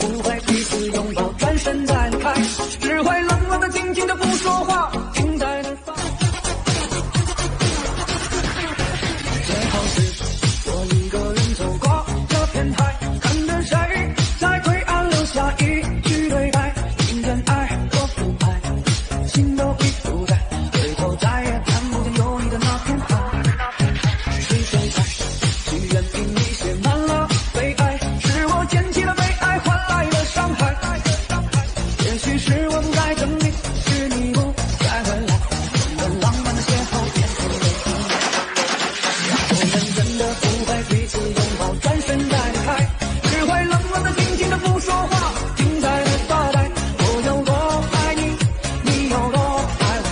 不会彼此拥抱，转身再离开，只会冷冷的静静的不说话，停在那儿发。最后是我一个人走过这片海，看着谁在对岸留下一句对白，听见爱或不爱，心都已不在，回头再也看不见有你的那片海。是谁在许愿瓶里写满了悲哀，是我捡起了被爱换来的伤害。也许是我不该等你，是你不该回来，我们浪漫的邂逅变成了意外。我们真的不会彼此拥抱，转身再离开，只会冷冷的静静的不说话，停在那发呆。我有多爱你，你有多爱我，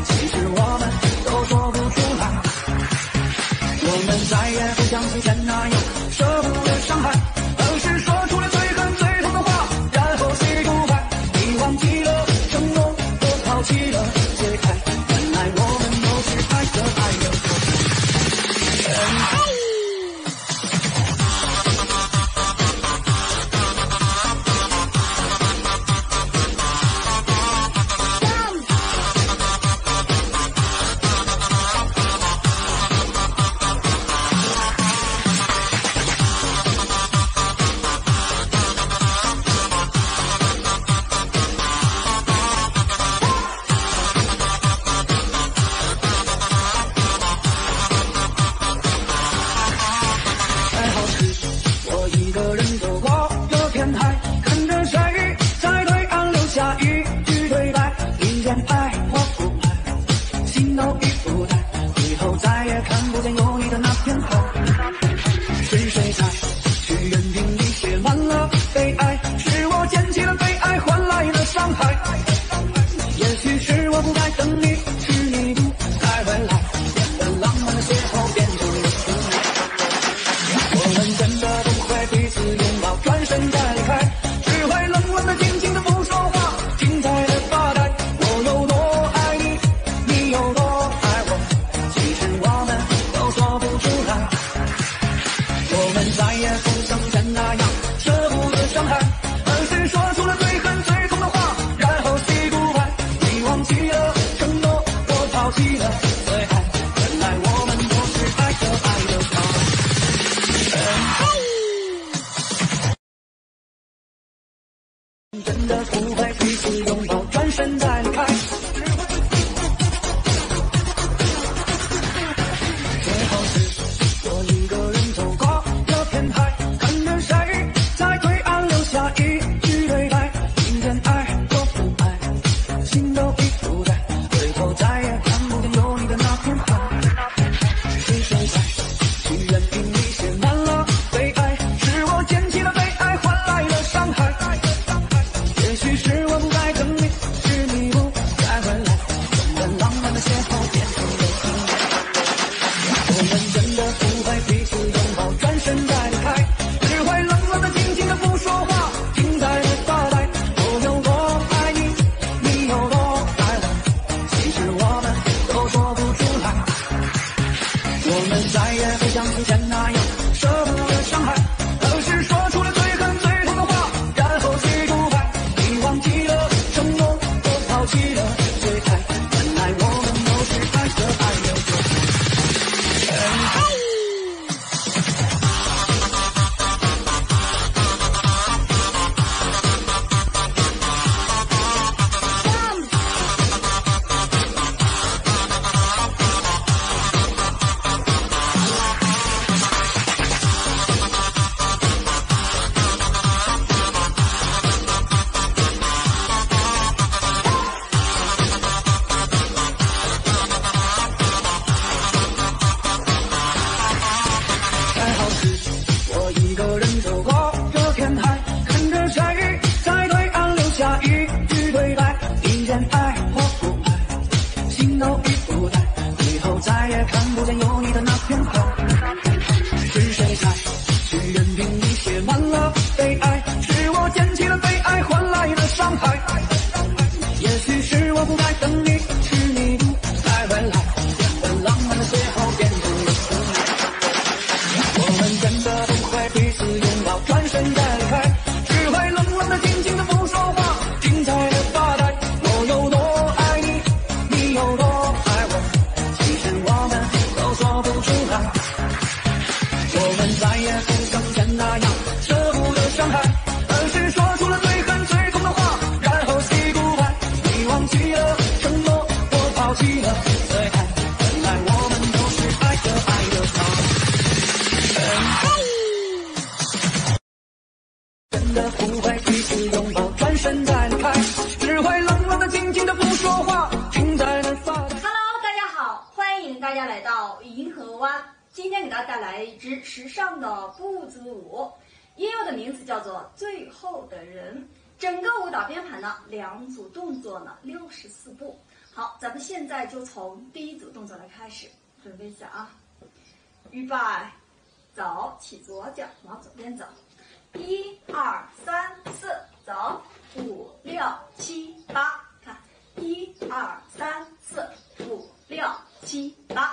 其实我们都说不出来。我们再也不像从前那样舍不得伤害，而是说出了最狠最痛的话，然后 say goodbye。你忘记了承诺，我抛弃了最爱，原来我们都是爱着爱着。还好是我一个人走过这片海，看着谁在对岸留下一句对白，听见爱或不爱，心都已不在，回头再也看不见有你的那片海。是谁在许愿瓶里写满了悲哀，是我捡起了被爱换来的伤害。也许是我不该等你，是你不该回来，变得浪漫的邂逅变成了意外。我们真的不会彼此拥抱，转身再离开，只会冷冷的静静的不说话，停在那发呆。我有多爱你，你有多爱我，其实我们都说不出来。我们再也不像前那样舍不得伤害，而是说出了最狠最痛的话，然后 say goodbye。你忘记了承诺，我抛弃了最爱，原来我们都是爱着爱着他。真的不会彼此拥抱，转身再离开。最后是我一个人走过这片海，看着谁在对岸留下一句对白，听见爱或不爱，心都已不在，回头再也看不见有你的那片海。是谁在许愿瓶里写满了悲哀，是我捡起了被爱换来的伤害。也许是我不该等你，不会彼此拥抱，转身再离开，只会冷冷的静静的不说话，停在那儿发呆。Hello， 大家好，欢迎大家来到银河湾。今天给大家带来一支时尚的步子舞，应有的名字叫做《最后的人》。整个舞蹈编排呢，2组动作呢，64步。好，咱们现在就从第一组动作来开始，准备一下啊，预备，走，起左脚往左边走，1、2、3、4，走，5、6、7、8，看，1、2、3、4、5、6、7、8。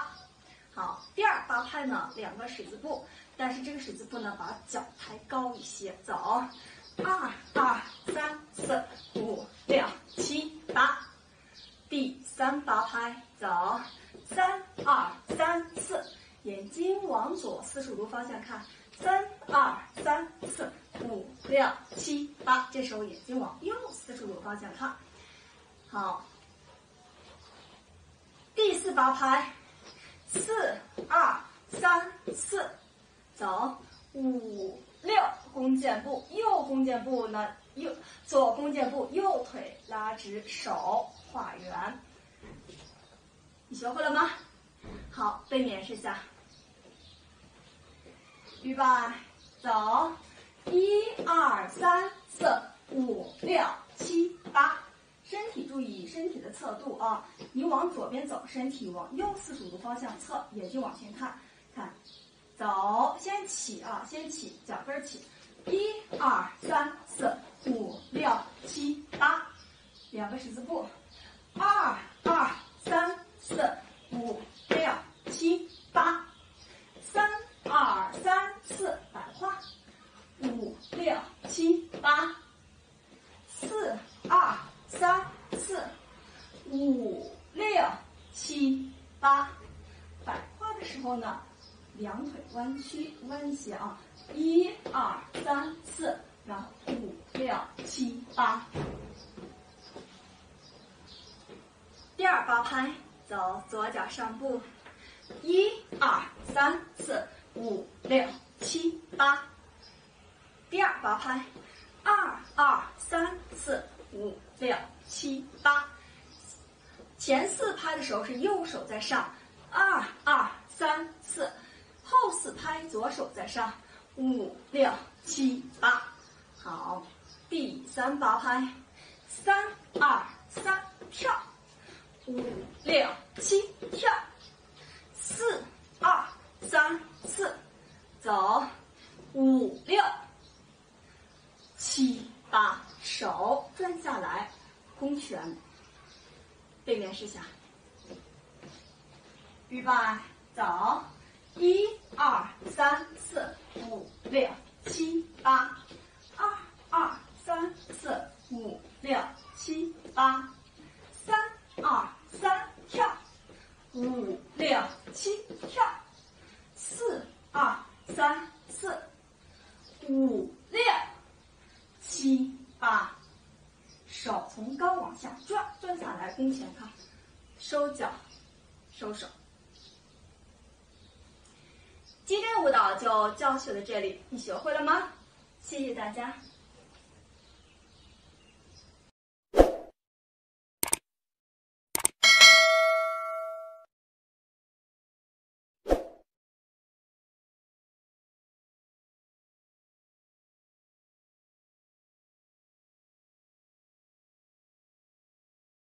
好，第二8拍呢，2个十字步，但是这个十字步呢，把脚抬高一些，走，2、2、3、4、5、6、7、8。第3、8拍，走，3、2、3、4，眼睛往左45度方向看，3、2、3、4、5、6、7、8，这时候眼睛往右45度方向看。好，第4、8拍，4、2、3、4，走，5、6，弓箭步，右弓箭步呢，左弓箭步，右腿拉直，手画圆。你学会了吗？好，背面试下。预备，走，1、2、3、4、5、6、7、8。身体注意身体的侧度啊，你往左边走，身体往右45度方向侧，眼睛往前看，看，走，先起啊，先起，脚跟起，1、2、3、4、5、6、7、8，两个十字步，2、2、3、4、5、6、7、8，3、2、3、4，摆花，5、6、7、8，4、2、3、4、5、6、7、8。摆花的时候呢，两腿弯曲，弯斜啊，1、2、3、4，然后5、6、7、8。第二8拍，走，左脚上步，1、2、3、4、5、6、7、8。第二8拍，2、2、3、4、5、6、7、8。前4拍的时候是右手在上，2、2、3、4，后4拍左手在上，5、6、7、8。好，第3、8拍，3、2、3，跳，5、6、7，跳，4、2、3、4，走，5、6、7、8，手转下来，弓拳，背面试下。预备，走，1、2、3、4、5、6、7、8，2、2、3、4、5、6、7、8，3、2、3，跳，5、6、7，跳，4、2、3、4、5、6、7、8，手从高往下转，转下来，弓前看，收脚，收手。今天的舞蹈就教学到这里，你学会了吗？谢谢大家。